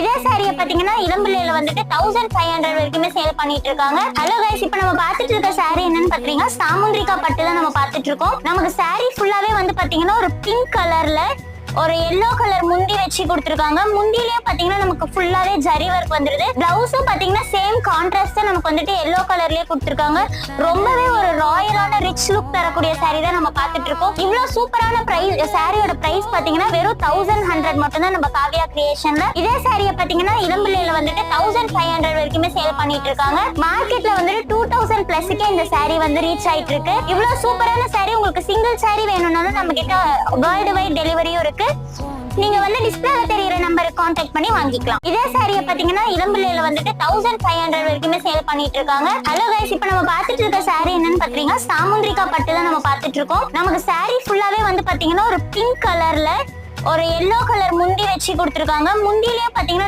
இதே சாரியை பாத்தீங்கன்னா இளம்பிள்ளையில வந்துட்டு 1500 வரைக்குமே சேல் பண்ணிட்டு இருக்காங்க. ஹலோ கைஸ், இப்ப நம்ம பாத்துட்டு இருக்க சாரி என்னன்னு பாத்தீங்கன்னா சாமுந்திரிகா பட்டு தான் நம்ம பாத்துட்டு இருக்கோம். நமக்கு சாரி ஃபுல்லாவே வந்து பாத்தீங்கன்னா ஒரு பிங்க் கலர்ல ஒரு எல்லோ கலர் முந்தி வச்சு கொடுத்துருக்காங்க. முந்திலேயே பாத்தீங்கன்னா நமக்கு ஃபுல்லாவே ஜரி ஒர்க் வந்துருது. பிளவுஸும் பாத்தீங்கன்னா சேம் கான்ட்ராஸ்டா நமக்கு வந்துட்டு எல்லோ கலர்லயே கொடுத்துருக்காங்க. ரொம்பவே ஒரு ராயலான ரிச் லுக் தரக்கூடிய சாரி தான் நம்ம பாத்துட்டு இருக்கோம். இவ்வளவு சூப்பரான பிரைஸ் சாரியோட பிரைஸ் பாத்தீங்கன்னா வெறும் 1100 மட்டும் தான் நம்ம காவியா கிரியேஷன்ல. இதே சாரியை பாத்தீங்கன்னா இளம்பிள்ளையில வந்துட்டு 1500 வரைக்குமே சேல் பண்ணிட்டு இருக்காங்க. மார்க்கெட்ல வந்துட்டு 2000 பிளஸ்க்கே இந்த சாரி வந்து ரீச் ஆயிட்டு இருக்கு. இவ்வளவு சூப்பரான சாரி உங்களுக்கு சிங்கிள் சாரி வேணும்னாலும் நம்ம கிட்ட வேர்ல்டு வைட் டெலிவரியும் இருக்கு. நீங்க வந்து டிஸ்பிளேல தெரியுற நம்பருக்கு கான்டாக்ட் பண்ணி வாங்கிக்கலாம். இதே சாரியை பாத்தீங்கன்னா இளம்பிள்ளையில வந்துட்டு 1500 வரைக்குமே சேல் பண்ணிட்டு இருக்காங்க. ஹலோ கைஸ், இப்ப நம்ம பாத்துட்டு இருக்க சாரி என்னன்னு பாத்தீங்கன்னா சாமுந்திரிகா பட்டு தான் நம்ம பாத்துட்டு இருக்கோம். நமக்கு சாரி ஃபுல்லாவே வந்து பாத்தீங்கன்னா ஒரு பிங்க் கலர்ல ஒரு எல்லோ கலர் முந்தி வச்சு கொடுத்துருக்காங்க. முந்திலேயே பாத்தீங்கன்னா